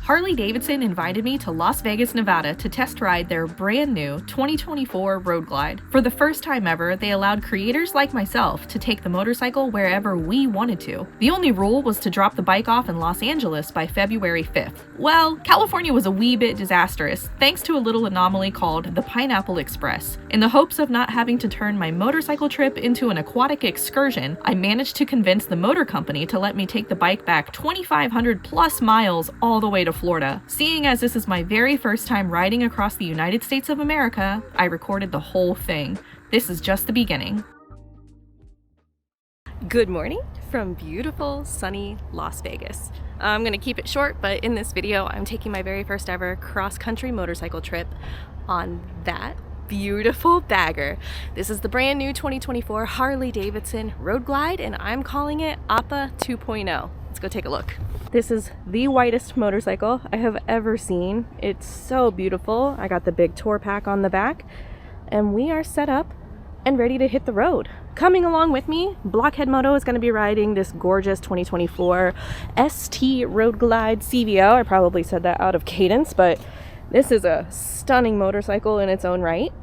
Harley-Davidson invited me to Las Vegas, Nevada to test ride their brand new 2024 Road Glide. For the first time ever, they allowed creators like myself to take the motorcycle wherever we wanted to. The only rule was to drop the bike off in Los Angeles by February 5th. Well, California was a wee bit disastrous, thanks to a little anomaly called the Pineapple Express. In the hopes of not having to turn my motorcycle trip into an aquatic excursion, I managed to convince the motor company to let me take the bike back 2,500 plus miles all the way to Florida. Seeing as this is my very first time riding across the United States of America, I recorded the whole thing. This is just the beginning. Good morning from beautiful, sunny Las Vegas. I'm gonna keep it short, but in this video, I'm taking my very first ever cross-country motorcycle trip on that beautiful bagger. This is the brand new 2024 Harley-Davidson Road Glide, and I'm calling it APA 2.0. Let's go take a look. This is the whitest motorcycle I have ever seen. It's so beautiful. I got the big tour pack on the back, and we are set up and ready to hit the road. Coming along with me, Blockhead Moto is going to be riding this gorgeous 2024 ST Road Glide CVO. I probably said that out of cadence, but this is a stunning motorcycle in its own right.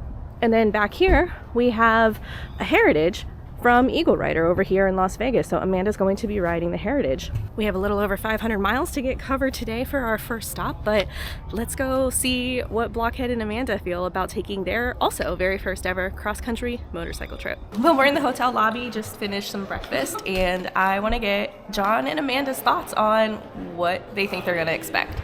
And then back here, we have a Heritage from Eagle Rider over here in Las Vegas. So Amanda's going to be riding the Heritage. We have a little over 500 miles to get covered today for our first stop, but let's go see what Blockhead and Amanda feel about taking their also very first ever cross-country motorcycle trip. Well, we're in the hotel lobby, just finished some breakfast, and I want to get John and Amanda's thoughts on what they think they're going to expect.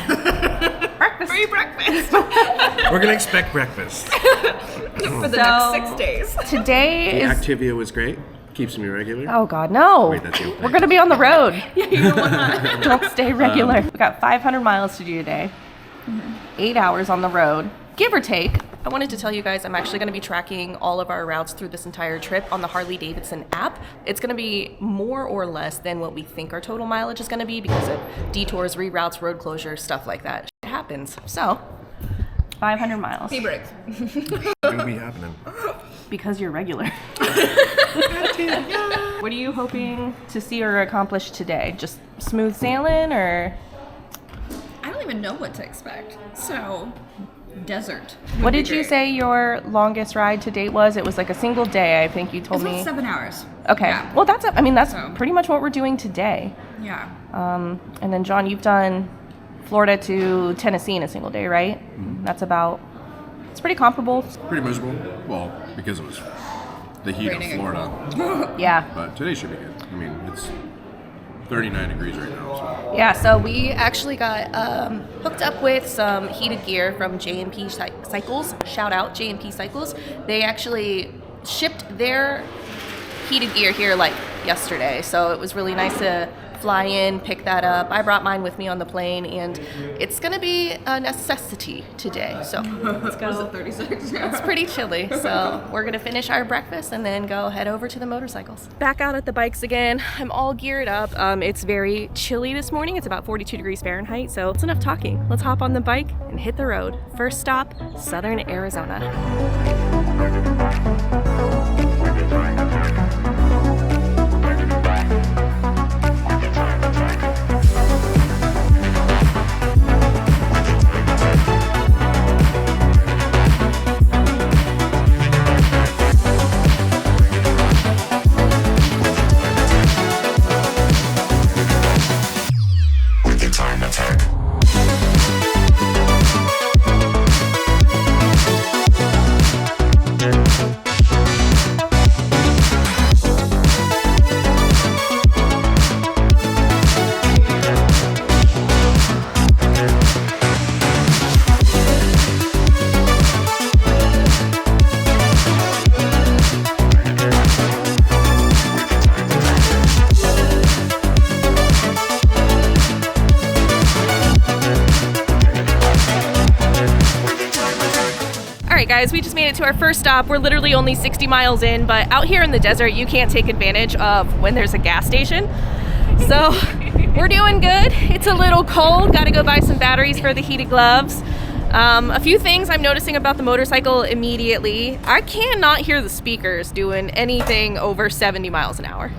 Breakfast. Free breakfast. We're gonna expect breakfast for the next 6 days. Today the Activia was great. Keeps me regular. Oh God, no! Wait, that's the We're gonna be on the road. Yeah, you don't want that. Don't stay regular. We got 500 miles to do today. 8 hours on the road, give or take. I wanted to tell you guys I'm actually going to be tracking all of our routes through this entire trip on the Harley-Davidson app. It's going to be more or less than what we think our total mileage is going to be because of detours, reroutes, road closures, stuff like that. It happens. So, 500 miles. Hey, breaks. It'll be happening. Because you're regular. What are you hoping to see or accomplish today? Just smooth sailing, or? I don't even know what to expect. So, desert. What did you say your longest ride to date was? It was like a single day, I think you told me. It's 7 hours. Okay. Yeah. Well, that's pretty much what we're doing today. Yeah. And then John, you've done Florida to Tennessee in a single day, right? Mm-hmm. It's pretty comparable. Pretty miserable. Well, because it was the heat of Florida. Yeah. But today should be good. I mean, it's 39 degrees right now. So. Yeah, so we actually got hooked up with some heated gear from J&P Cycles. Shout out J&P Cycles. They actually shipped their heated gear here like yesterday, so it was really nice to fly in, pick that up. I brought mine with me on the plane, and it's gonna be a necessity today. So let's go. Was it 36? It's pretty chilly, so we're gonna finish our breakfast and then go head over to the motorcycles. Back out at the bikes again. I'm all geared up. It's very chilly this morning. It's about 42 degrees Fahrenheit, so it's enough talking. Let's hop on the bike and hit the road. First stop, Southern Arizona. Guys, we just made it to our first stop. We're literally only 60 miles in, but out here in the desert, you can't take advantage of when there's a gas station. So we're doing good. It's a little cold. Got to go buy some batteries for the heated gloves. A few things I'm noticing about the motorcycle immediately. I cannot hear the speakers doing anything over 70 miles an hour.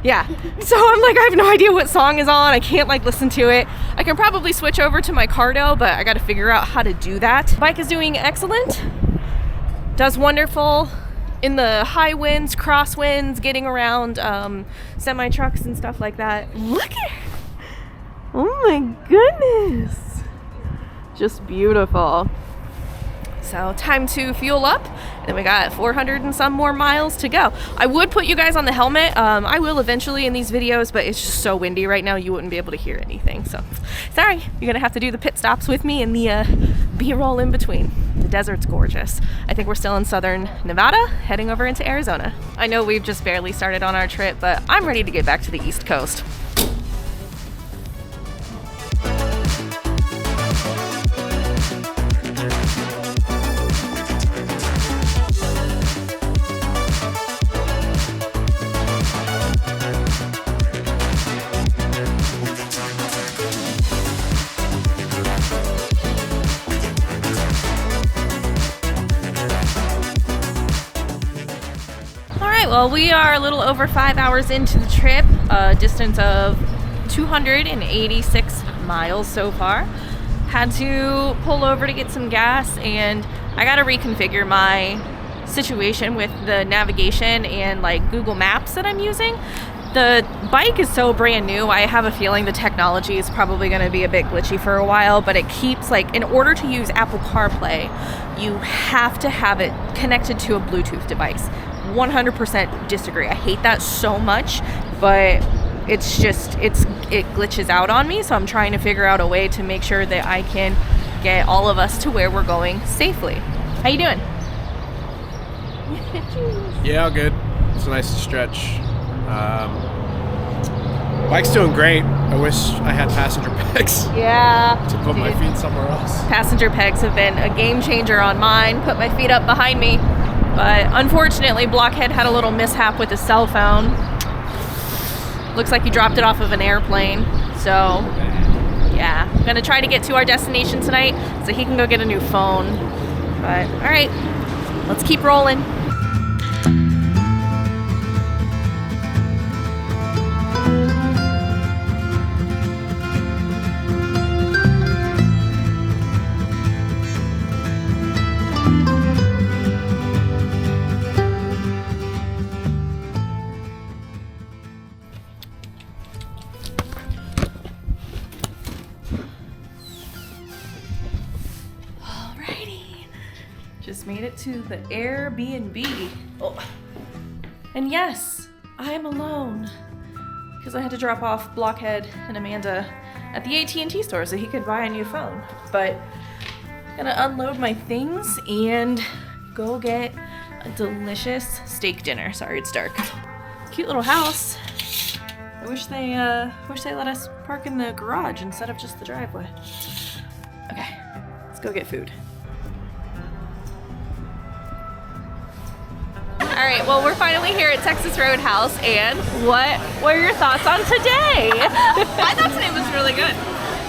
Yeah. So I'm like, I have no idea what song is on. I can't like listen to it. I can probably switch over to my Cardo, but I got to figure out how to do that. Bike is doing excellent. Does wonderful in the high winds, crosswinds, getting around semi trucks and stuff like that. Look at it. Oh my goodness. Just beautiful. So time to fuel up, and then we got 400 and some more miles to go. I would put you guys on the helmet. I will eventually in these videos, but it's just so windy right now you wouldn't be able to hear anything. So sorry, you're gonna have to do the pit stops with me and the B-roll in between. The desert's gorgeous. I think we're still in southern Nevada, heading over into Arizona. I know we've just barely started on our trip, but I'm ready to get back to the East Coast. Well, we are a little over 5 hours into the trip, a distance of 286 miles so far. Had to pull over to get some gas, and I got to reconfigure my situation with the navigation and like Google Maps that I'm using. The bike is so brand new, I have a feeling the technology is probably going to be a bit glitchy for a while, but it keeps like, in order to use Apple CarPlay, you have to have it connected to a Bluetooth device. 100% disagree. I hate that so much, but it's just, it glitches out on me, so I'm trying to figure out a way to make sure that I can get all of us to where we're going safely. How you doing? Yeah, all good. It's nice to stretch. Bike's doing great. I wish I had passenger pegs. Yeah. To put my feet somewhere else. Passenger pegs have been a game changer on mine. Put my feet up behind me. But unfortunately, Blockhead had a little mishap with his cell phone. Looks like he dropped it off of an airplane. So, yeah. I'm gonna try to get to our destination tonight so he can go get a new phone. But, all right, let's keep rolling. Just made it to the Airbnb. Oh. And yes, I am alone because I had to drop off Blockhead and Amanda at the AT&T store so he could buy a new phone. But I'm gonna unload my things and go get a delicious steak dinner. Sorry, it's dark. Cute little house. I wish they let us park in the garage instead of just the driveway. Okay, let's go get food. All right, well, we're finally here at Texas Roadhouse, and what were your thoughts on today? I thought today was really good.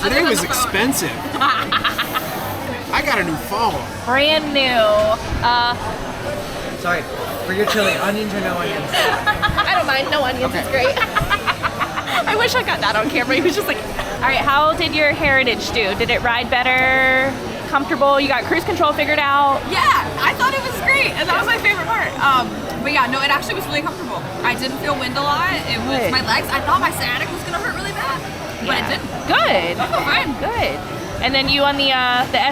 Today was expensive. I got a new phone. Brand new. Sorry, for your chili, onions or no onions? I don't mind, no onions, it's great. I wish I got that on camera. He was just like, all right, how did your Heritage do? Did it ride better? Comfortable? You got cruise control figured out? Yeah, I thought it was great, and that was my favorite part. But yeah, no, it actually was really comfortable. I didn't feel wind a lot. It was Good. my legs. I thought my sciatic was gonna hurt really bad, but it didn't. Good. I feel fine. Good. And then you on the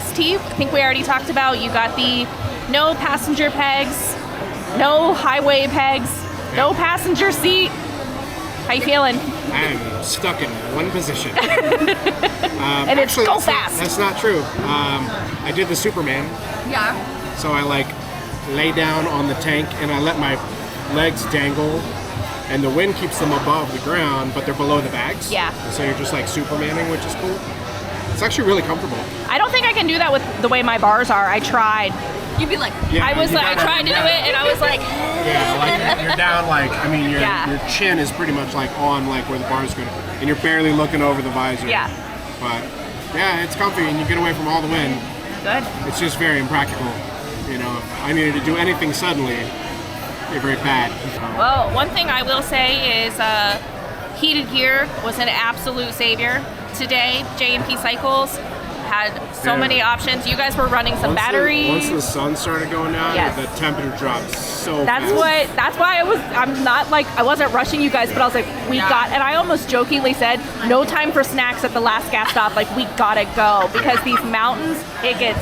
ST, I think we already talked about, you got the no passenger pegs, no highway pegs, no passenger seat. How you feeling? I'm stuck in one position. And it's so fast. That's not true. I did the Superman. Yeah. So I like lay down on the tank and I let my legs dangle, and the wind keeps them above the ground, but they're below the bags. Yeah. So you're just like Supermaning, which is cool. It's actually really comfortable. I don't think I can do that with the way my bars are. I tried. You'd be like, Yeah, I tried to do it, and I was like, Yeah, like you're down like, I mean, your chin is pretty much like on like where the bar's going, and you're barely looking over the visor. Yeah. But yeah, it's comfy and you get away from all the wind. good. It's just very impractical. You know, if I needed to do anything suddenly, very bad. Well, one thing I will say is heated gear was an absolute savior today. J&P Cycles had so many options. You guys were running some batteries. Once the sun started going down, Yes. the temperature dropped so That's fast. that's why I'm not like, I wasn't rushing you guys, but I was like, and I almost jokingly said, no time for snacks at the last gas stop, like we gotta go, because these mountains, it gets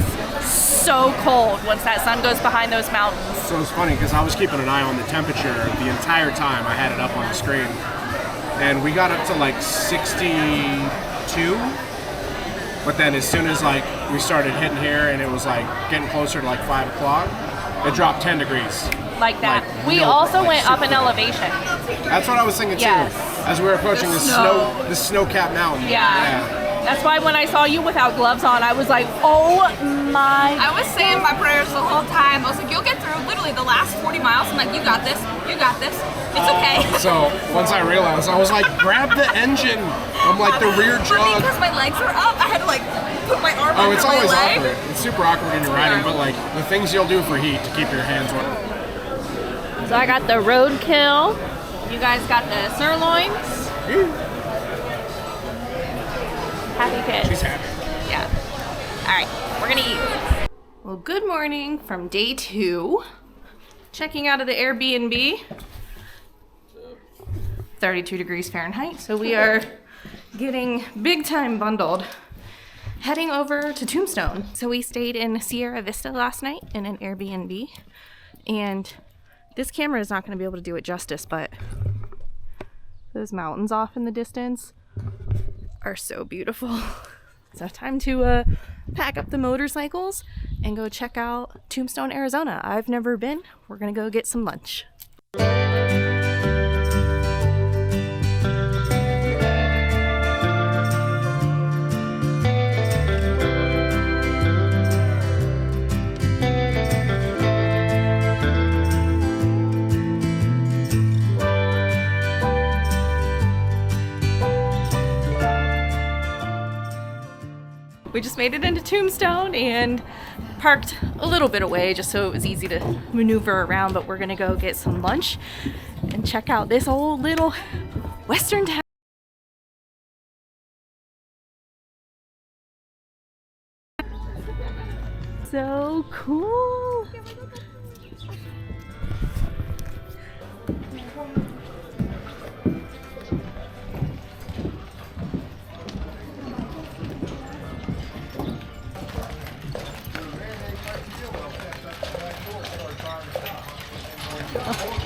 so cold once that sun goes behind those mountains. So it's funny because I was keeping an eye on the temperature the entire time. I had it up on the screen. And we got up to like 62. But then as soon as like we started hitting here and it was like getting closer to like 5 o'clock, it dropped 10 degrees. Like that. Like, we no, also like went up super in elevation. That's what I was thinking too. Yes. As we were approaching this snow-capped mountain. Yeah. That's why when I saw you without gloves on, I was like, oh my. I was saying my prayers the whole time. I was like, you'll get through literally the last 40 miles. I'm like, you got this. You got this. It's okay. So once I realized, I was like, grab the engine. I'm like the rear For me, jug. because my legs are up, I had to like put my arm Oh, under it's my always leg. awkward. It's super awkward when you're riding, but like the things you'll do for heat to keep your hands warm. So I got the roadkill. You guys got the sirloins. Happy kids. She's happy. Yeah. All right, we're gonna eat. Well, good morning from day 2. Checking out of the Airbnb. 32 degrees Fahrenheit. So we are getting big time bundled. Heading over to Tombstone. So we stayed in Sierra Vista last night in an Airbnb. And this camera is not going to be able to do it justice, but those mountains off in the distance are so beautiful. So time to pack up the motorcycles and go check out Tombstone, Arizona. I've never been. We're gonna go get some lunch. We just made it into Tombstone and parked a little bit away just so it was easy to maneuver around, but we're gonna go get some lunch and check out this old little western town. So cool.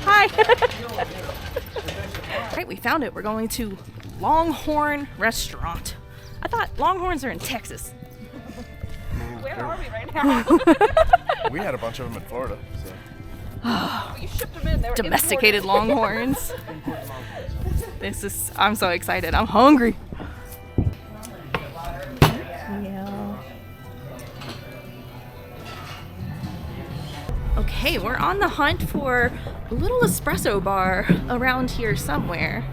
Hi. All right, we found it. We're going to Longhorn Restaurant. I thought Longhorns are in Texas. Where are we right now? We had a bunch of them in Florida. So. You shipped them in. They were Domesticated Longhorns. I'm so excited. I'm hungry. Yeah. Okay, we're on the hunt for a little espresso bar around here somewhere.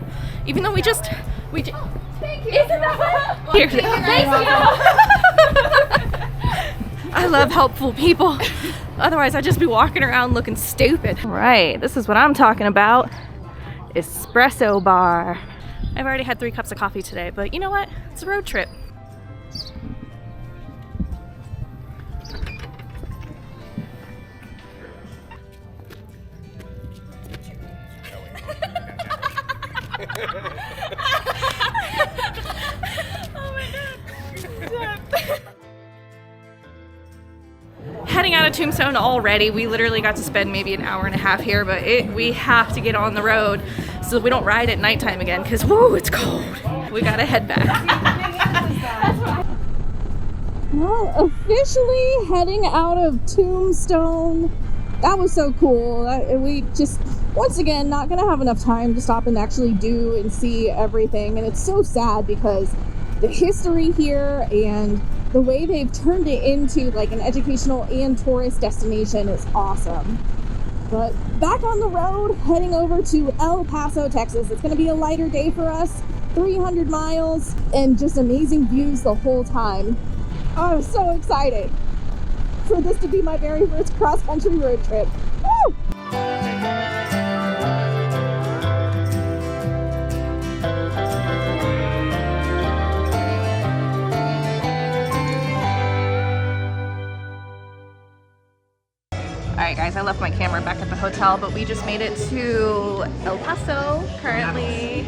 Even though we just thank you. Isn't that what? Here, thank you. I love helpful people. Otherwise, I'd just be walking around looking stupid. Right, this is what I'm talking about. Espresso bar. I've already had 3 cups of coffee today, but you know what? It's a road trip. Heading out of Tombstone already. We literally got to spend maybe an hour and a half here, but we have to get on the road so we don't ride at nighttime again because whoo, it's cold. We gotta head back. Well, officially heading out of Tombstone. That was so cool. We just, once again, not gonna have enough time to stop and actually do and see everything. And it's so sad because the history here and the way they've turned it into like an educational and tourist destination is awesome. But back on the road, heading over to El Paso, Texas. It's going to be a lighter day for us, 300 miles and just amazing views the whole time. I'm so excited for this to be my very first cross-country road trip. Woo! guys, I left my camera back at the hotel, but we just made it to El Paso. Currently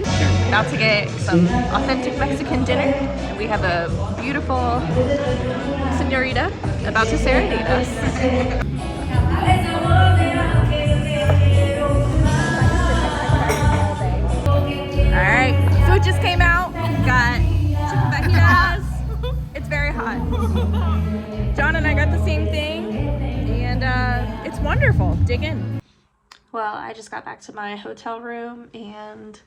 about to get some authentic Mexican dinner. And we have a beautiful señorita about to serenade us. Alright, food just came out. Got chicken fajitas. It's very hot. John and I got the same thing, and it's wonderful. Dig in. Well, I just got back to my hotel room and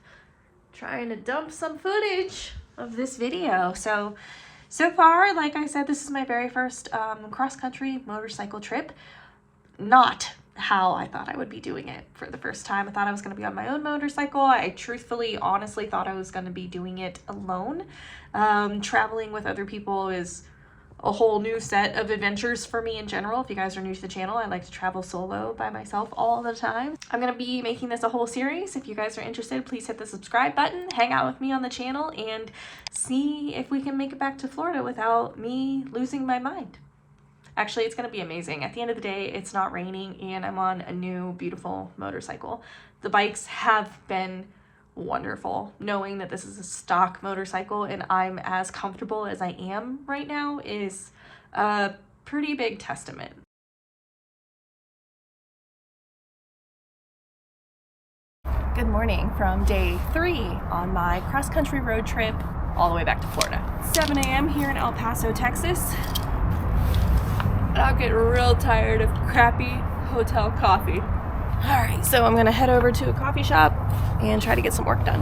trying to dump some footage of this video. So far, like I said, this is my very first cross-country motorcycle trip. Not how I thought I would be doing it for the first time. I thought I was going to be on my own motorcycle. I truthfully, honestly thought I was going to be doing it alone. Traveling with other people is a whole new set of adventures for me in general. If you guys are new to the channel, I like to travel solo by myself all the time. I'm going to be making this a whole series. If you guys are interested, please hit the subscribe button, hang out with me on the channel, and see if we can make it back to Florida without me losing my mind. Actually, it's going to be amazing. At the end of the day, it's not raining and I'm on a new, beautiful motorcycle. The bikes have been wonderful. Knowing that this is a stock motorcycle and I'm as comfortable as I am right now is a pretty big testament. Good morning from day 3 on my cross-country road trip all the way back to Florida. 7 a.m. here in El Paso, Texas. I'll get real tired of crappy hotel coffee. All right, so I'm gonna head over to a coffee shop and try to get some work done.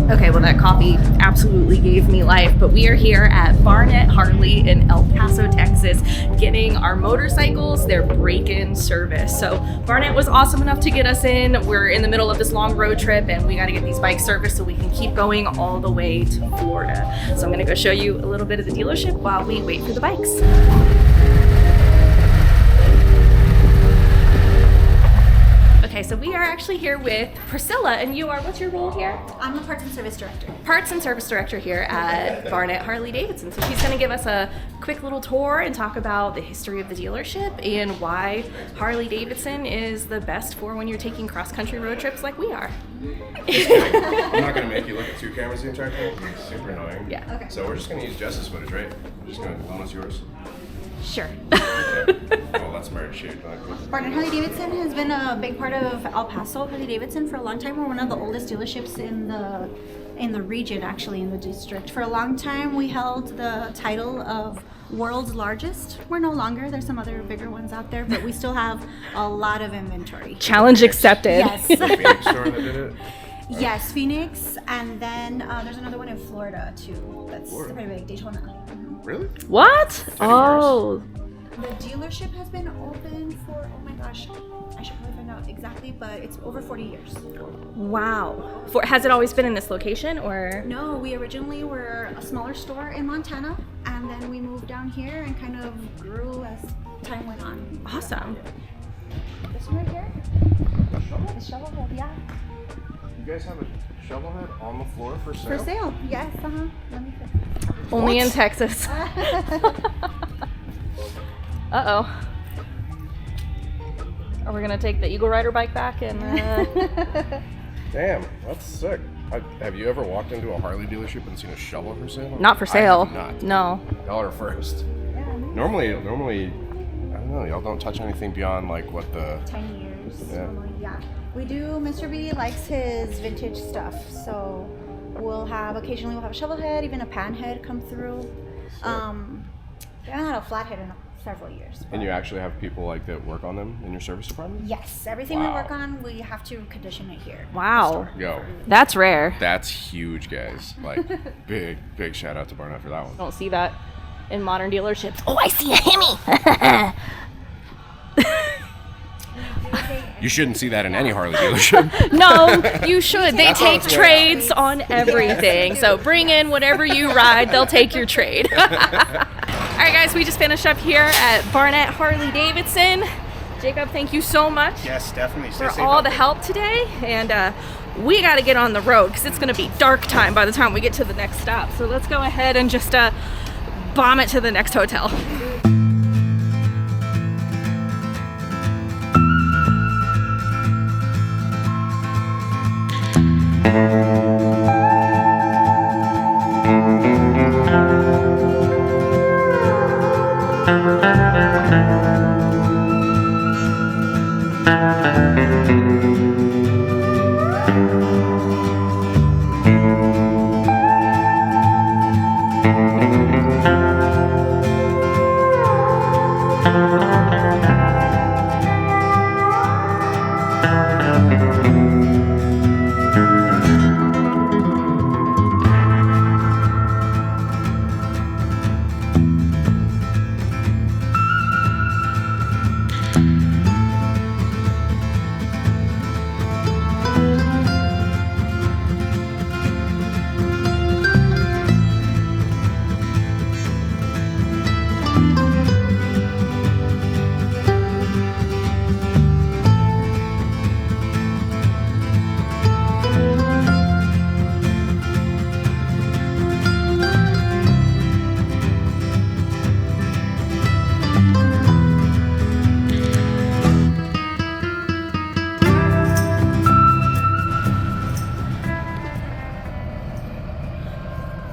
Okay, well that coffee absolutely gave me life, but we are here at Barnett Harley in El Paso, Texas, getting our motorcycles their break-in service. So Barnett was awesome enough to get us in. We're in the middle of this long road trip and we gotta get these bikes serviced so we can keep going all the way to Florida. So I'm gonna go show you a little bit of the dealership while we wait for the bikes. Okay, so we are actually here with Priscilla, and you are, what's your role here? I'm a parts and service director. Parts and service director here at Barnett Harley-Davidson. So she's gonna give us a quick little tour and talk about the history of the dealership and why Harley-Davidson is the best for when you're taking cross-country road trips like we are. I'm not gonna make you look at 2 cameras the entire time. It's super annoying. Yeah. Okay. So we're just gonna use Jess's footage, right? We're just gonna almost yours. Sure. Okay. Well, that's smart shit. Barnett Harley-Davidson has been a big part of El Paso Harley-Davidson for a long time. We're one of the oldest dealerships in the region, actually, in the district. For a long time, we held the title of world's largest. We're no longer. There's some other bigger ones out there, but we still have a lot of inventory. Challenge accepted. Yes. The Phoenix store that did it? Yes, Phoenix, and then there's another one in Florida too. That's Florida. pretty big, Daytona. Really? What? Oh. The dealership has been open for, oh my gosh, I should probably find out exactly, but it's over 40 years. Wow. Has it always been in this location or? No, we originally were a smaller store in Montana, and then we moved down here and kind of grew as time went on. Awesome. This one right here? The shovel head, yeah. You guys have a shovel head on the floor for sale? For sale, yes, Let me fix it. Only in Texas. Uh-oh. Are we gonna take the Eagle Rider bike back and Damn, that's sick. Have you ever walked into a Harley dealership and seen a shovel for sale? Not for sale. I have not. No. Y'all are first. Normally, I don't know, y'all don't touch anything beyond like what the 10 years. Yeah. Normally, yeah. We do, Mr. B likes his vintage stuff, so occasionally we'll have a shovel head, even a pan head come through. We haven't had a flat head in several years. And you actually have people like that work on them in your service department? Yes, everything Wow. we work on, we have to condition it here. Wow. Yo, That's rare. that's huge, guys. Like, big shout out to Barnett for that one. Don't see that in modern dealerships. Oh, I see a Hemi. You shouldn't see that in any Harley dealership. No, you should. They That's take awesome. trades on everything. So bring in whatever you ride, they'll take your trade. All right, guys, we just finished up here at Barnett Harley-Davidson. Jacob, thank you so much Yes, definitely. Stay for safe all out the there. help today. And we got to get on the road because it's going to be dark time by the time we get to the next stop. So let's go ahead and just bomb it to the next hotel.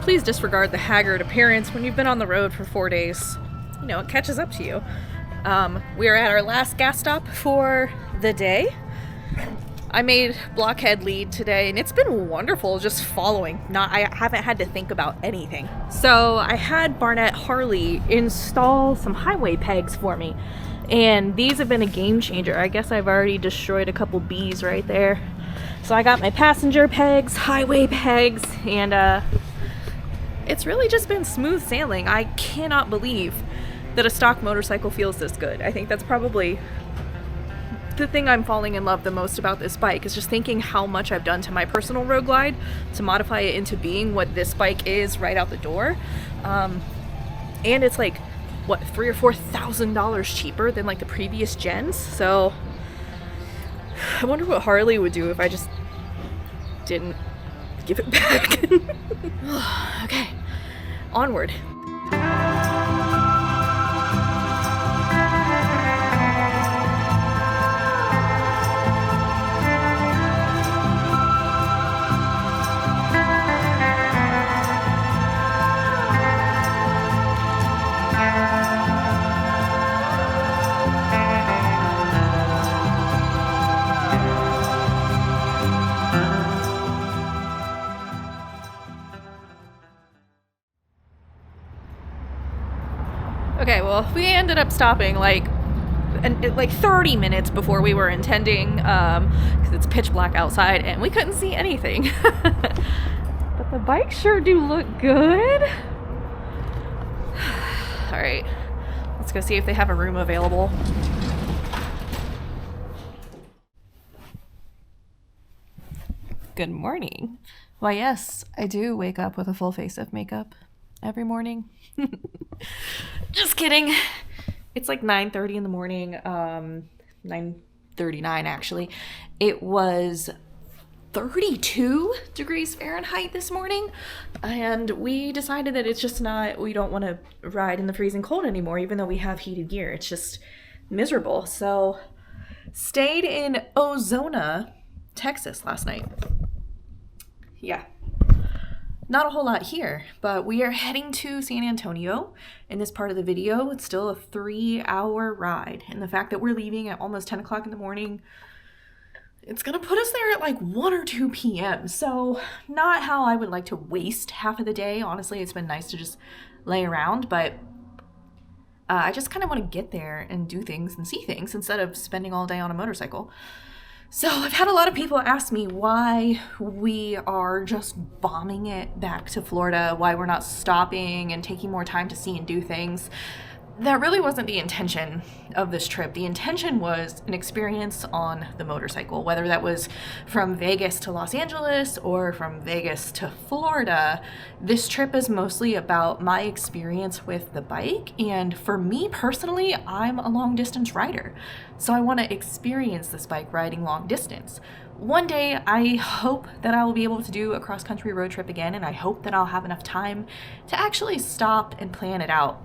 Please disregard the haggard appearance when you've been on the road for 4 days. You know, it catches up to you. We are at our last gas stop for the day. I made Blockhead lead today, and it's been wonderful just following. I haven't had to think about anything. So I had Barnett Harley install some highway pegs for me, and these have been a game changer. I guess I've already destroyed a couple bees right there. So I got my passenger pegs, highway pegs, and it's really just been smooth sailing. I cannot believe that a stock motorcycle feels this good. I think that's probably the thing I'm falling in love the most about this bike, is just thinking how much I've done to my personal Road Glide to modify it into being what this bike is right out the door. And it's like, what, $3,000 or $4,000 cheaper than like the previous gens. So I wonder what Harley would do if I just didn't give it back. Okay, onward. Okay, well, we ended up stopping like 30 minutes before we were intending, because it's pitch black outside and we couldn't see anything. But the bikes sure do look good. All right, let's go see if they have a room available. Good morning. Why, yes, I do wake up with a full face of makeup every morning. Just kidding. It's like 9:30 in the morning, 9:39 actually. It was 32 degrees Fahrenheit this morning, and we decided that it's just not, we don't want to ride in the freezing cold anymore, even though we have heated gear. It's just miserable. So stayed in Ozona, Texas last night. Yeah. Not a whole lot here, but we are heading to San Antonio. In this part of the video, it's still a 3-hour ride. And the fact that we're leaving at almost 10 o'clock in the morning, it's gonna put us there at like 1 or 2 p.m. So not how I would like to waste half of the day. Honestly, it's been nice to just lay around, but I just kind of want to get there and do things and see things instead of spending all day on a motorcycle. So I've had a lot of people ask me why we are just bombing it back to Florida, why we're not stopping and taking more time to see and do things. that really wasn't the intention of this trip. The intention was an experience on the motorcycle, whether that was from Vegas to Los Angeles or from Vegas to Florida. This trip is mostly about my experience with the bike, and for me personally, I'm a long distance rider, so I want to experience this bike riding long distance. One day I hope that I will be able to do a cross-country road trip again, and I hope that I'll have enough time to actually stop and plan it out.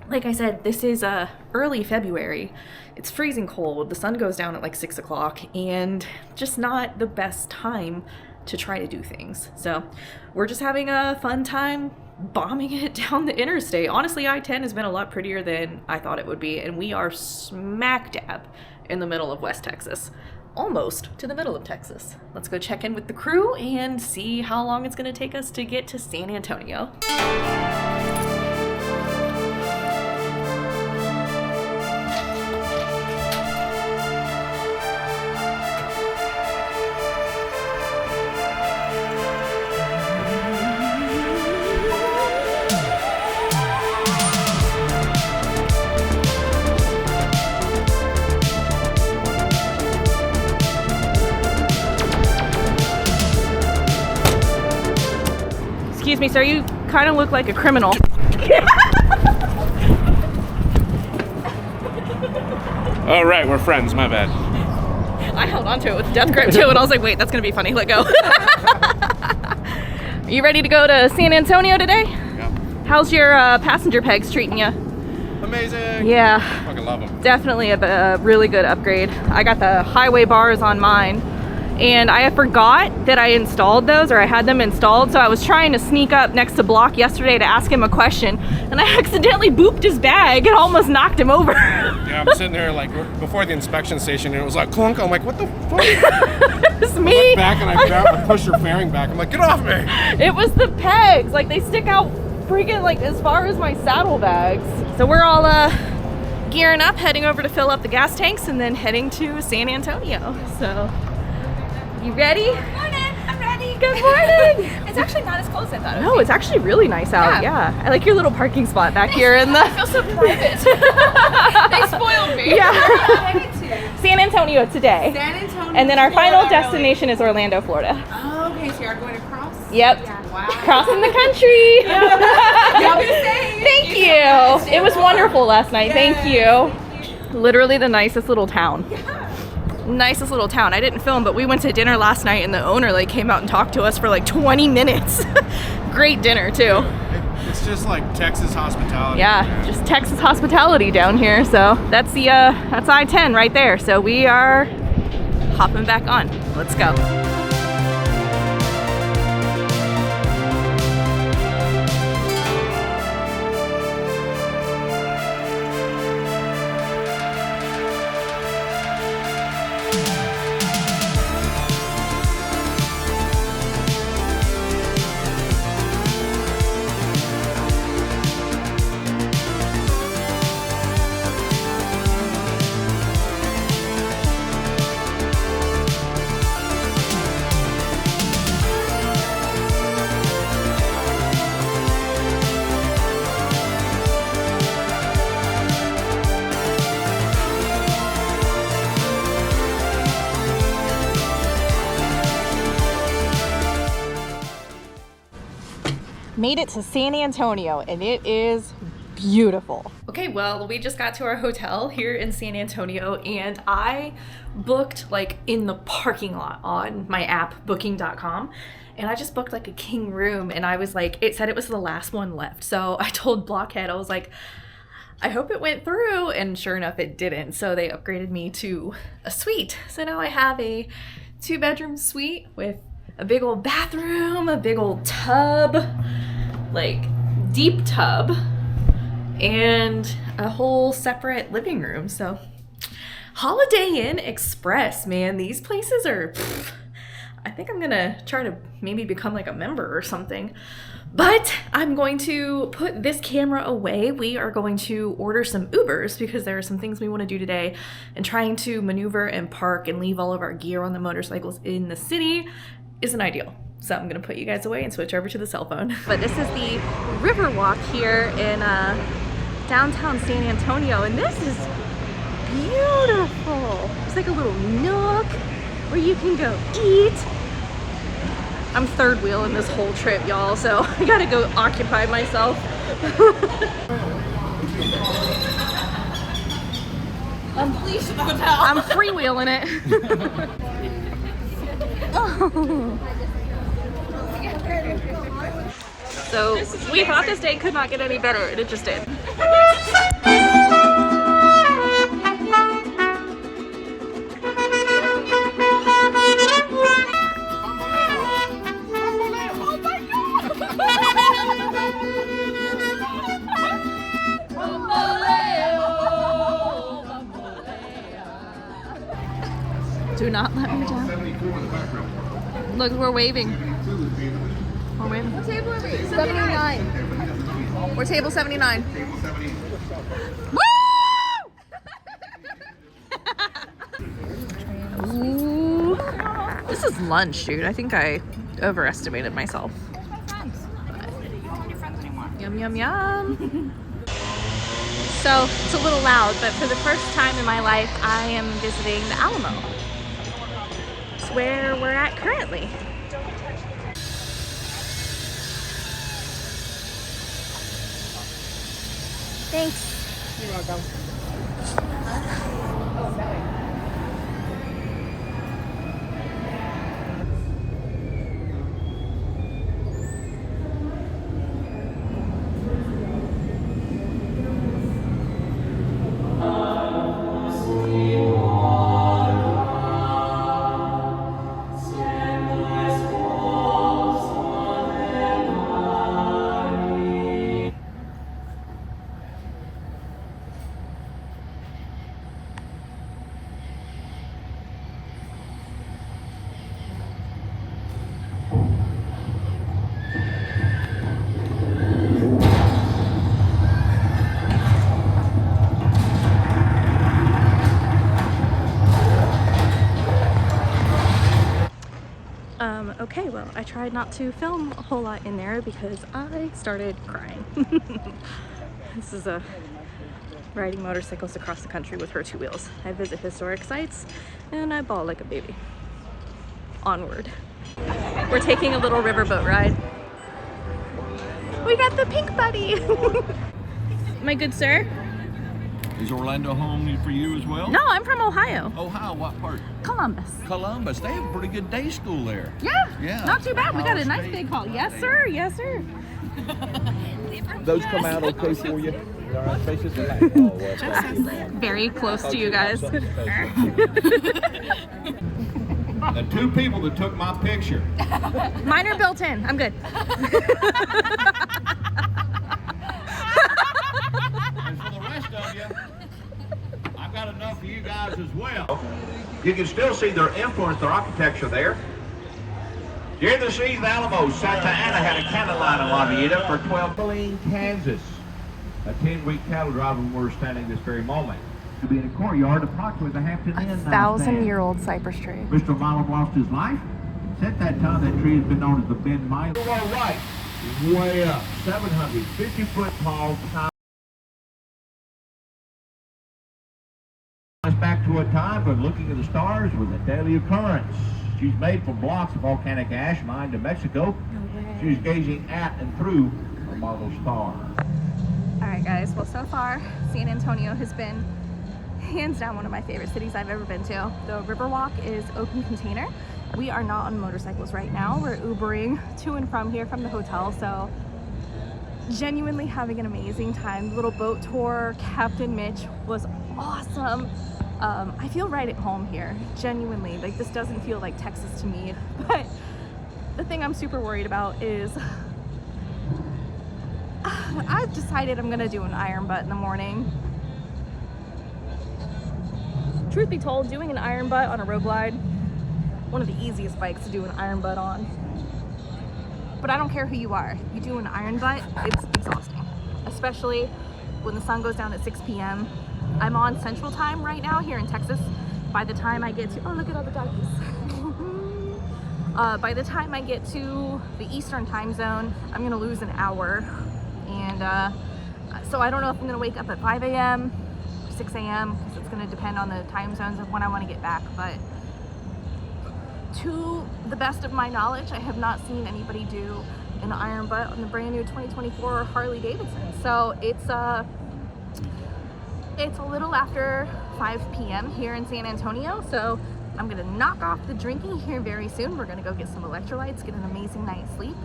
Like I said, this is early February. It's freezing cold. The sun goes down at like 6 o'clock, and just not the best time to try to do things. So we're just having a fun time bombing it down the interstate. Honestly, I-10 has been a lot prettier than I thought it would be, and we are smack dab in the middle of West Texas. Almost to the middle of Texas. Let's go check in with the crew and see how long it's going to take us to get to San Antonio. Excuse me, sir, you kind of look like a criminal. Oh, right, we're friends, my bad. I held onto it with a death grip too, and I was like, wait, that's gonna be funny, let go. Are you ready to go to San Antonio today? Yeah. How's your passenger pegs treating you? Amazing. Yeah. I fucking love them. Definitely a really good upgrade. I got the highway bars on mine, and I forgot that I installed those, or I had them installed, so I was trying to sneak up next to Block yesterday to ask him a question, and I accidentally booped his bag and almost knocked him over. Yeah, I'm sitting there like before the inspection station, and it was like clunk. I'm like, what the fuck? It's me. I looked back and I pushed her fairing back. I'm like, get off me. It was the pegs, like they stick out freaking like as far as my saddlebags. So we're all gearing up, heading over to fill up the gas tanks, and then heading to San Antonio. So, you ready? Morning, I'm ready. Good morning. It's actually not as cold as I thought it would No, it's actually really nice out. Yeah. I like your little parking spot back here in the. I feel so private. They spoiled me. Yeah. Headed to San Antonio today. San Antonio. And then our Florida, final destination is Orlando, Florida. Oh, okay, so you're going across? Yep. Wow. Crossing the country. Y'all be safe. Thank you. So much. It was wonderful last night. Yes. Thank you. Literally the nicest little town. Nicest little town. I didn't film, but we went to dinner last night, and the owner like came out and talked to us for like 20 minutes. Great dinner too. It's just like Texas hospitality. Yeah, just Texas hospitality down here. So that's the that's I-10 right there. So we are hopping back on. Let's go. Made it to San Antonio, and it is beautiful. Okay, well, we just got to our hotel here in San Antonio, and I booked like in the parking lot on my app, booking.com, and I just booked like a king room, and I was like, it said it was the last one left. So I told Blockhead, I was like, I hope it went through, and sure enough, it didn't. So they upgraded me to a suite. So now I have a 2-bedroom suite with a big old bathroom, a big old tub, like deep tub, and a whole separate living room. So Holiday Inn Express, man, these places are, I think I'm gonna try to maybe become like a member or something. But I'm going to put this camera away. We are going to order some Ubers because there are some things we want to do today, and trying to maneuver and park and leave all of our gear on the motorcycles in the city isn't ideal. So I'm gonna put you guys away and switch over to the cell phone. But this is the river walk here in downtown San Antonio, and this is beautiful. It's like a little nook where you can go eat. I'm third wheeling this whole trip, y'all, so I gotta go occupy myself. I'm freewheeling it. So we thought this day could not get any better, and it just did. Do not let me down. Look, we're waving. We're waving. What table are we? 79. We're table 79. Woo! Ooh. This is lunch, dude. I think I overestimated myself. Yum, yum, yum. So it's a little loud, but for the first time in my life, I am visiting the Alamo. It's where we're at currently. Thanks. You're welcome. Okay, well, I tried not to film a whole lot in there because I started crying. This is riding motorcycles across the country with her two wheels. I visit historic sites and I bawl like a baby. Onward. We're taking a little riverboat ride. We got the pink buddy. My good sir. Is Orlando home for you as well? No, I'm from Ohio. Ohio, what part? Columbus. Columbus. They have a pretty good day school there. Yeah, not too bad. We got a nice big hall. Yes, sir. Yes, sir. Those come out okay for you? All right, faces the light. Very close to you guys. The two people that took my picture. Mine are built in. I'm good. And for the rest of you, I've got enough for you guys as well. You can still see their influence, their architecture there. During the season, Alamo, Santa Ana had a cattle line in La Villita for 12. Pauline, Kansas. A 10-week cattle drive when we're standing this very moment. To be in a courtyard approximately the Hampton Inn. 1,000-year-old cypress tree. Mr. Milam lost his life. Since that time, that tree has been known as the Ben Milam. To our right, way up, 750-foot tall tower. Back to a time when looking at the stars was a daily occurrence. She's made from blocks of volcanic ash mined in Mexico. She's gazing at and through a marble star. Alright guys, well so far San Antonio has been hands down one of my favorite cities I've ever been to. The Riverwalk is open container. We are not on motorcycles right now. We're Ubering to and from here from the hotel, so genuinely having an amazing time. The little boat tour, Captain Mitch was awesome. I feel right at home here, genuinely. Like, this doesn't feel like Texas to me, but the thing I'm super worried about is I've decided I'm gonna do an iron butt in the morning. Truth be told, doing an iron butt on a road glide, one of the easiest bikes to do an iron butt on. But I don't care who you are. You do an iron butt, it's exhausting. Especially when the sun goes down at 6 p.m. I'm on Central Time right now here in Texas. By the time I get to, oh, look at all the doggies. By the time I get to the Eastern time zone, I'm gonna lose an hour. And So I don't know if I'm gonna wake up at 5 a.m. or 6 a.m. because it's gonna depend on the time zones of when I want to get back. But to the best of my knowledge, I have not seen anybody do an iron butt on the brand new 2024 Harley-Davidson. So it's a little after 5 p.m. here in San Antonio. So I'm gonna knock off the drinking here very soon. We're gonna go get some electrolytes, get an amazing night's sleep,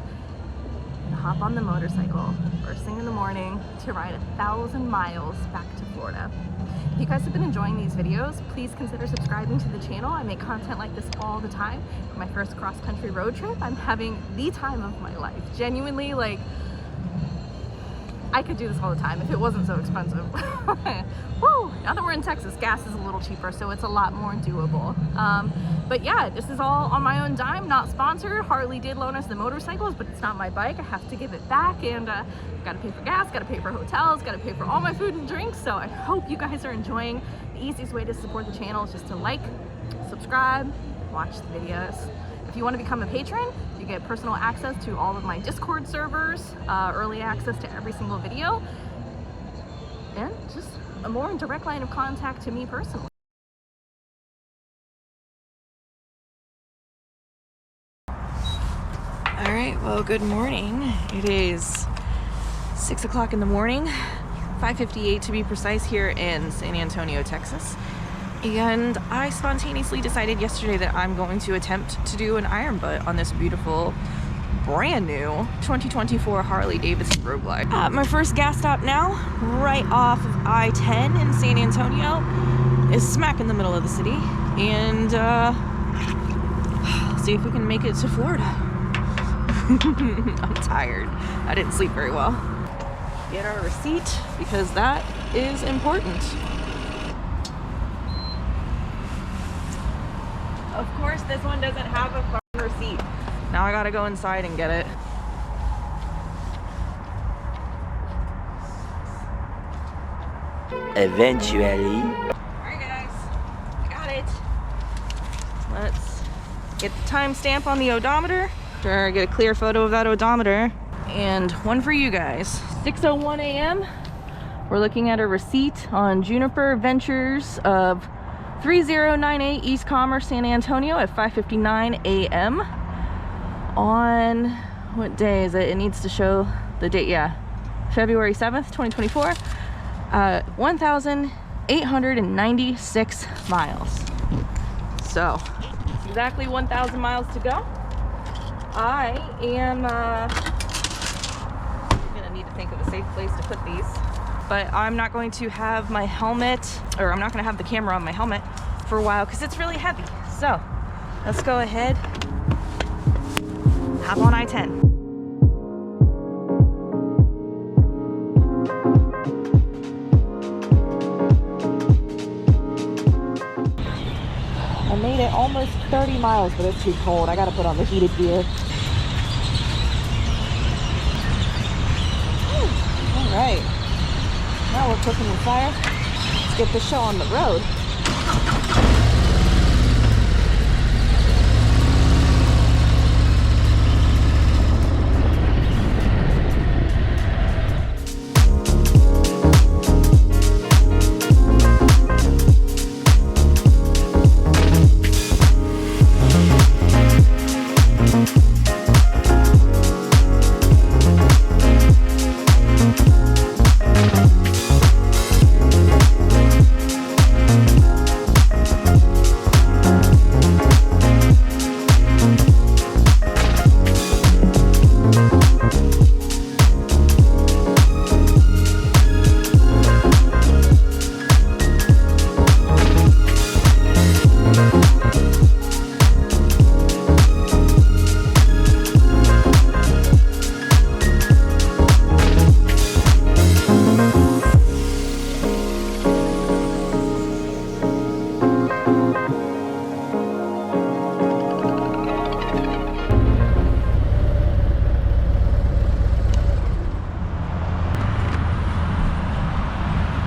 and hop on the motorcycle first thing in the morning to ride 1,000 miles back to Florida. If you guys have been enjoying these videos, please consider subscribing to the channel. I make content like this all the time. For my first cross-country road trip, I'm having the time of my life. Genuinely, like, I could do this all the time if it wasn't so expensive. Woo! Now that we're in Texas, gas is a little cheaper, so it's a lot more doable. But yeah, this is all on my own dime, not sponsored. Harley did loan us the motorcycles, but it's not my bike. I have to give it back, and gotta pay for gas, gotta pay for hotels, gotta pay for all my food and drinks. So I hope you guys are enjoying. The easiest way to support the channel is just to like, subscribe, watch the videos. If you want to become a patron, you get personal access to all of my Discord servers, early access to every single video, and just a more direct line of contact to me personally. All right, well, good morning. It is 6 o'clock in the morning, 5:58 to be precise, here in San Antonio, Texas. And I spontaneously decided yesterday that I'm going to attempt to do an iron butt on this beautiful, brand new 2024 Harley-Davidson Road Glide. My first gas stop now, right off of I-10 in San Antonio, is smack in the middle of the city. And see if we can make it to Florida. I'm tired. I didn't sleep very well. Get our receipt, because that is important. Of course, this one doesn't have a fucking receipt. Now I gotta go inside and get it. Eventually. Alright guys, I got it. Let's get the timestamp on the odometer. Sure, get a clear photo of that odometer. And one for you guys. 6:01 a.m. We're looking at a receipt on Juniper Ventures of 3098 East Commerce, San Antonio at 5:59 a.m. on, what day is it? It needs to show the date, yeah. February 7th, 2024. 1,896 miles. So, it's exactly 1,000 miles to go. I am gonna need to think of a safe place to put these. But I'm not going to have my helmet, or I'm not going to have the camera on my helmet for a while because it's really heavy. So let's go ahead, hop on I-10. I made it almost 30 miles, but it's too cold. I got to put on the heated gear. All right. Now we're cooking with fire. Let's get the show on the road.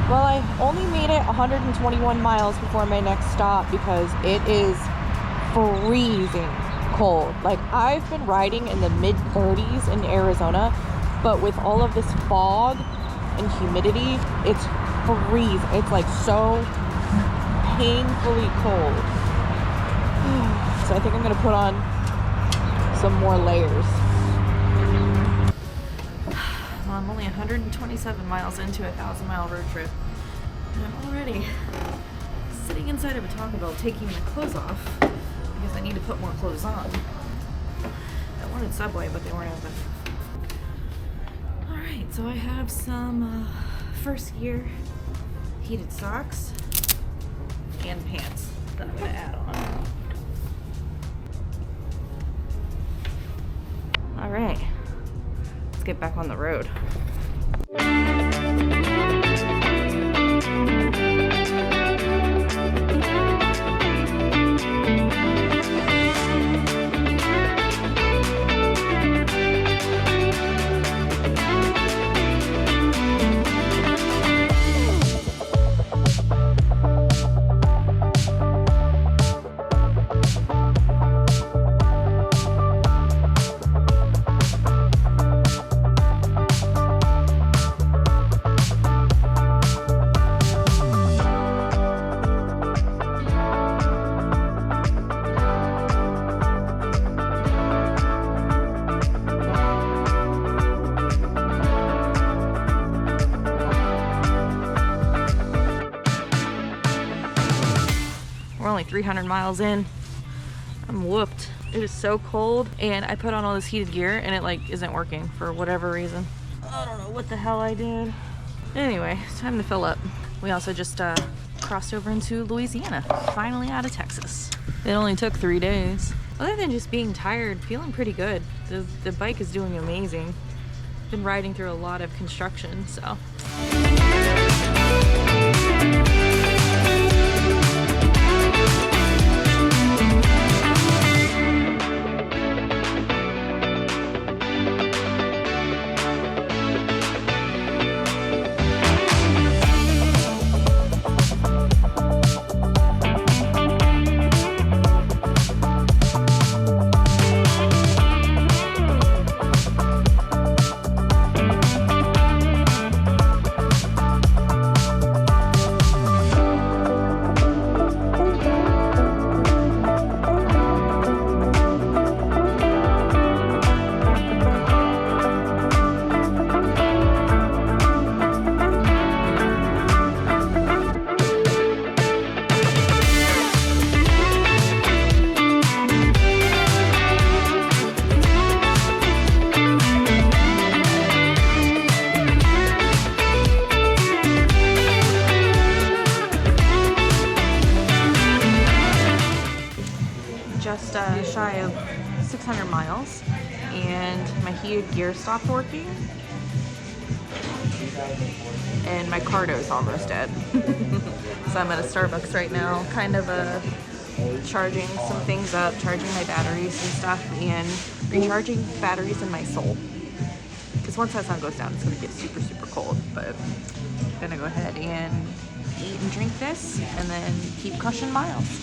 Well, I only made it 121 miles before my next stop because it is freezing cold. Like, I've been riding in the mid 30s in Arizona, but with all of this fog and humidity, it's freezing. It's like so painfully cold. So I think I'm gonna put on some more layers. Well, I'm only 127 miles into a 1,000-mile road trip, and I'm already sitting inside of a Taco Bell taking my clothes off because I need to put more clothes on. I wanted Subway, but they weren't open. Alright, so I have some first year heated socks and pants that I'm gonna add on. Alright, let's get back on the road. We're only 300 miles in. I'm whooped. It is so cold, and I put on all this heated gear and it like isn't working for whatever reason. I don't know what the hell I did. Anyway, it's time to fill up. We also just crossed over into Louisiana, finally out of Texas. It only took 3 days. Other than just being tired, feeling pretty good. The bike is doing amazing. Been riding through a lot of construction, so. Just shy of 600 miles, and my heated gear stopped working, and my cardo's almost dead. So I'm at a Starbucks right now, kind of charging some things up, charging my batteries and stuff, and recharging batteries in my soul. Because once that sun goes down, it's gonna get super, super cold. But I'm gonna go ahead and eat and drink this, and then keep crushing miles.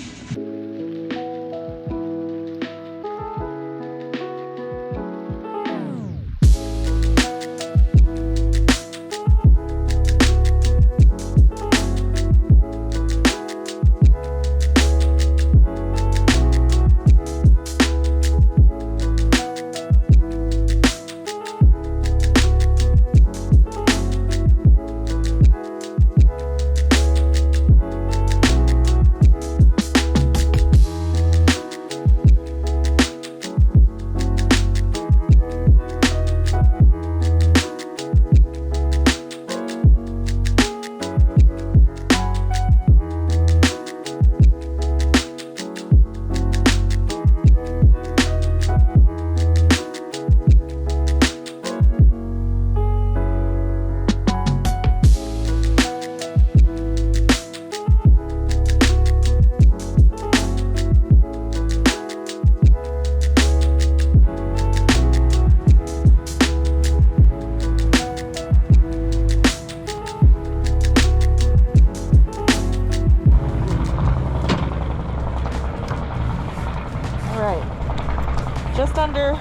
Just under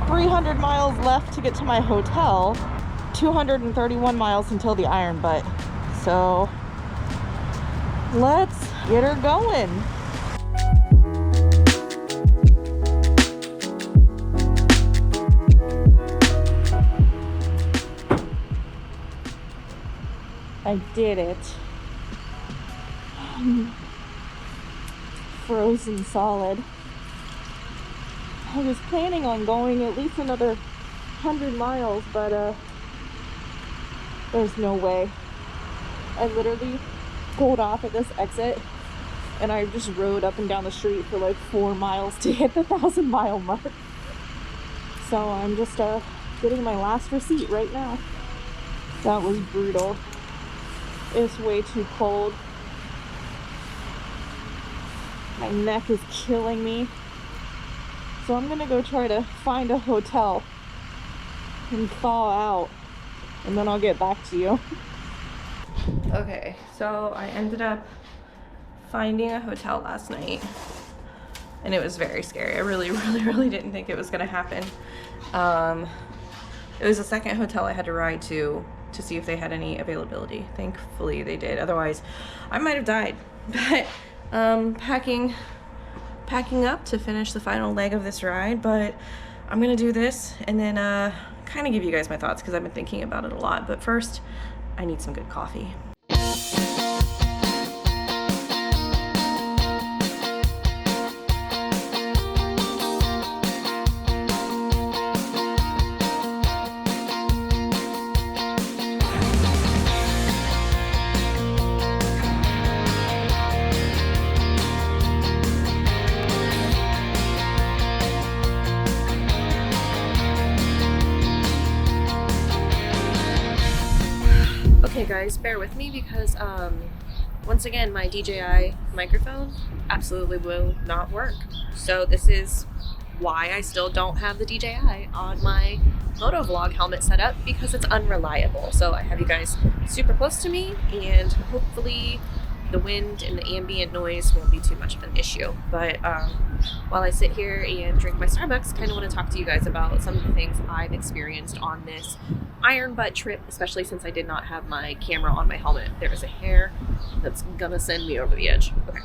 300 miles left to get to my hotel. 231 miles until the Iron Butt. So let's get her going. I did it. Frozen solid. I was planning on going at least another 100 miles, but there's no way. I literally pulled off at this exit and I just rode up and down the street for like 4 miles to hit the 1,000-mile mark. So I'm just getting my last receipt right now. That was brutal. It's way too cold. My neck is killing me. So I'm gonna go try to find a hotel and thaw out, and then I'll get back to you. Okay, so I ended up finding a hotel last night, and it was very scary. I really didn't think it was gonna happen. It was the second hotel I had to ride to see if they had any availability. Thankfully they did, otherwise I might have died. But packing up to finish the final leg of this ride, but I'm gonna do this and then kind of give you guys my thoughts because I've been thinking about it a lot. But first, I need some good coffee. Okay guys, bear with me because once again my DJI microphone absolutely will not work. So this is why I still don't have the DJI on my motovlog helmet set up, because it's unreliable. So I have you guys super close to me and hopefully the wind and the ambient noise won't be too much of an issue. But while I sit here and drink my Starbucks, kind of want to talk to you guys about some of the things I've experienced on this Iron Butt trip, especially since I did not have my camera on my helmet. There is a hair that's gonna send me over the edge. Okay.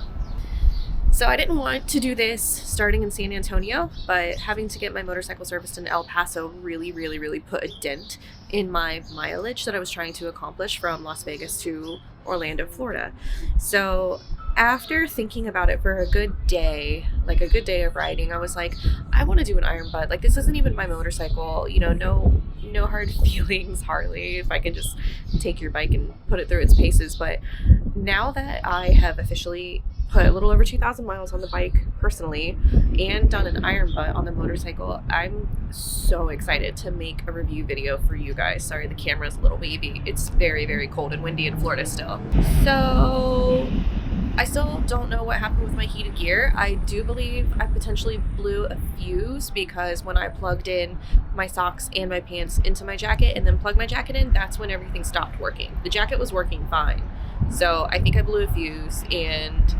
So I didn't want to do this starting in San Antonio, but having to get my motorcycle serviced in El Paso really put a dent in my mileage that I was trying to accomplish from Las Vegas to Orlando, Florida. So after thinking about it for a good day, like a good day of riding, I was like, I want to do an Iron Butt. Like, this isn't even my motorcycle, you know, no hard feelings, Harley, if I could just take your bike and put it through its paces. But now that I have officially put a little over 2,000 miles on the bike personally and done an Iron Butt on the motorcycle, I'm so excited to make a review video for you guys. Sorry, the camera's a little wavy. It's very cold and windy in Florida still. So I still don't know what happened with my heated gear. I do believe I potentially blew a fuse, because when I plugged in my socks and my pants into my jacket and then plugged my jacket in, that's when everything stopped working. The jacket was working fine. So I think I blew a fuse, and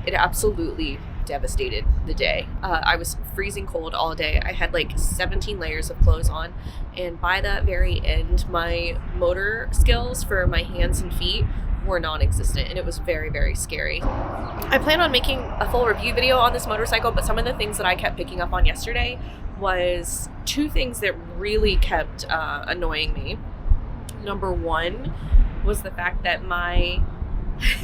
it absolutely devastated the day. I was freezing cold all day. I had like 17 layers of clothes on, and by that very end, my motor skills for my hands and feet were non-existent, and it was very scary. I plan on making a full review video on this motorcycle, but some of the things that I kept picking up on yesterday was two things that really kept annoying me. Number one was the fact that my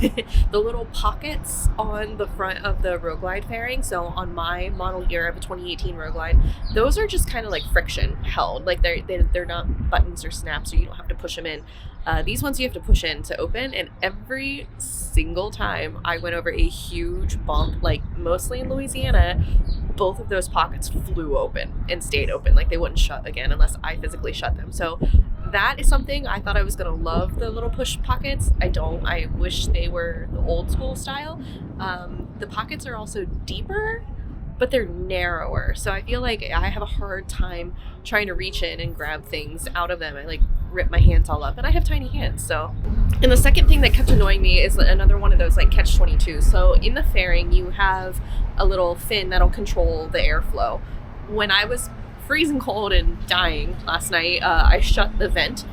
the little pockets on the front of the Road Glide fairing, so on my model year, I have a 2018 Road Glide, those are just kind of like friction held, like they're not buttons or snaps, so you don't have to push them in. These ones you have to push in to open, and every single time I went over a huge bump, like mostly in Louisiana, both of those pockets flew open and stayed open. Like they wouldn't shut again unless I physically shut them. So that is something I thought I was gonna love, the little push pockets. I don't. I wish they were the old school style. The pockets are also deeper, but they're narrower. So I feel like I have a hard time trying to reach in and grab things out of them. I like rip my hands all up, and I have tiny hands. So, and the second thing that kept annoying me is another one of those like catch-22. So in the fairing, you have a little fin that'll control the airflow. When I was freezing cold and dying last night, I shut the vent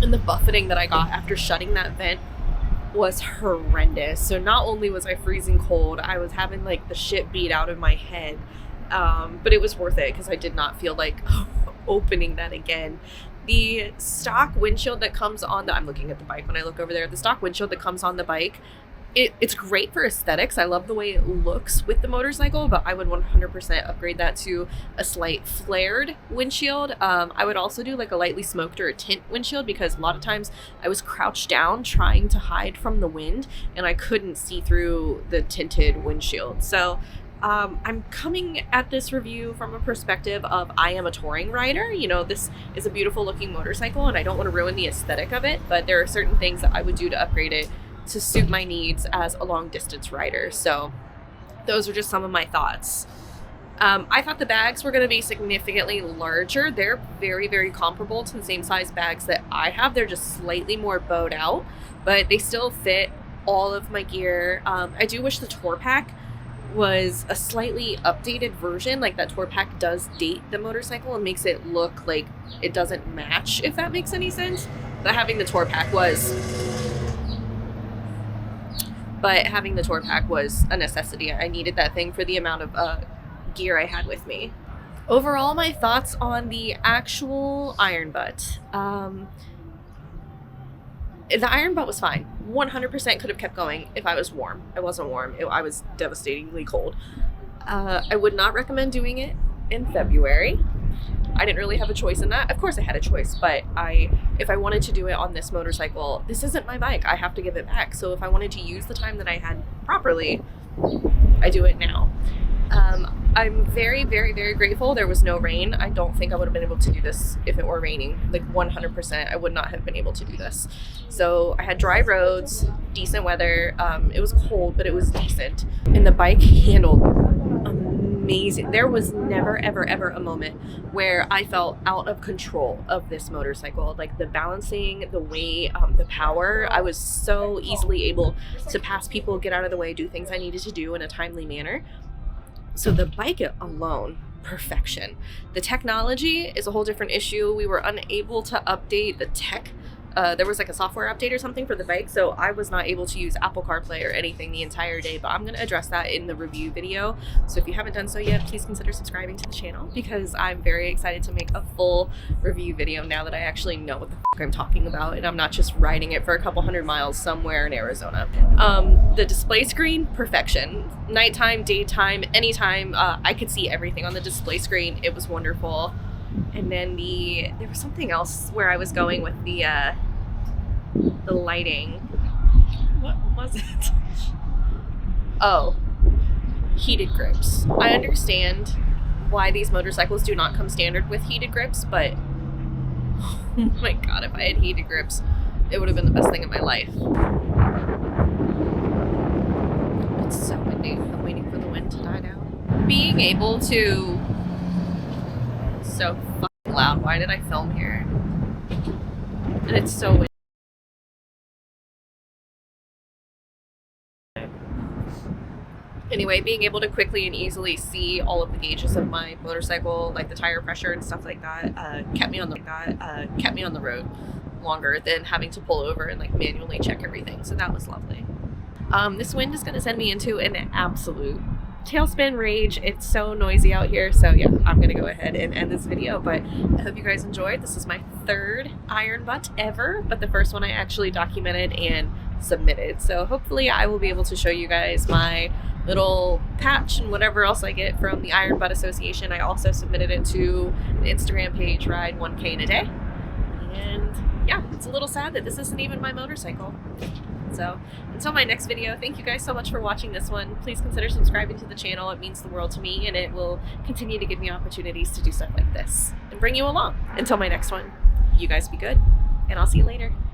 And the buffeting that I got after shutting that vent was horrendous. So not only was I freezing cold, I was having like the shit beat out of my head. But it was worth it because I did not feel like opening that again. The stock windshield that comes on I'm looking at the bike when I look over there. The stock windshield that comes on the bike, it's great for aesthetics. I love the way it looks with the motorcycle, but I would 100% upgrade that to a slight flared windshield. I would also do like a lightly smoked or a tint windshield, because a lot of times I was crouched down trying to hide from the wind and I couldn't see through the tinted windshield. So I'm coming at this review from a perspective of I am a touring rider. You know, this is a beautiful looking motorcycle and I don't want to ruin the aesthetic of it, but there are certain things that I would do to upgrade it to suit my needs as a long distance rider. So those are just some of my thoughts. I thought the bags were going to be significantly larger. They're very, very comparable to the same size bags that I have. They're just slightly more bowed out, but they still fit all of my gear. I do wish the tour pack was a slightly updated version. Like, that tour pack does date the motorcycle and makes it look like it doesn't match, if that makes any sense. But having the tour pack was a necessity. I needed that thing for the amount of gear I had with me. Overall, my thoughts on the actual iron butt. The iron butt was fine. 100% could have kept going if I was warm. I wasn't warm. I was devastatingly cold. I would not recommend doing it in February. I didn't really have a choice in that. Of course I had a choice, but if I wanted to do it on this motorcycle, this isn't my bike. I have to give it back. So if I wanted to use the time that I had properly, I do it now. I'm very, very, very grateful there was no rain. I don't think I would have been able to do this if it were raining. Like, 100%, I would not have been able to do this. So I had dry roads, decent weather. It was cold, but it was decent. And the bike handled amazing. There was never, ever, ever a moment where I felt out of control of this motorcycle. Like, the balancing, the weight, the power. I was so easily able to pass people, get out of the way, do things I needed to do in a timely manner. So the bike alone, perfection. The technology is a whole different issue. We were unable to update the tech. There was like a software update or something for the bike, so I was not able to use Apple CarPlay or anything the entire day, but I'm going to address that in the review video. So if you haven't done so yet, please consider subscribing to the channel, because I'm very excited to make a full review video now that I actually know what the fuck I'm talking about and I'm not just riding it for a couple hundred miles somewhere in Arizona. The display screen, perfection. Nighttime, daytime, anytime, I could see everything on the display screen. It was wonderful. And then there was something else where I was going with the lighting. What was it? Oh, heated grips. I understand why these motorcycles do not come standard with heated grips, but oh my god, if I had heated grips, it would have been the best thing in my life. It's so windy. I'm waiting for the wind to die down. Being able to... So fucking loud. Why did I film here? And it's so windy. Anyway, being able to quickly and easily see all of the gauges of my motorcycle, like the tire pressure and stuff like that, kept me on the road longer than having to pull over and like manually check everything. So that was lovely. This wind is going to send me into an absolute tailspin rage. It's so noisy out here, so yeah, I'm gonna go ahead and end this video, but I hope you guys enjoyed. This is my third iron butt ever, but the first one I actually documented and submitted, so hopefully I will be able to show you guys my little patch and whatever else I get from the Iron Butt Association. I also submitted it to the Instagram page, Ride 1K in a Day, and yeah, it's a little sad that this isn't even my motorcycle. So until my next video, thank you guys so much for watching this one. Please consider subscribing to the channel. It means the world to me, and it will continue to give me opportunities to do stuff like this and bring you along. Until my next one, you guys be good, and I'll see you later.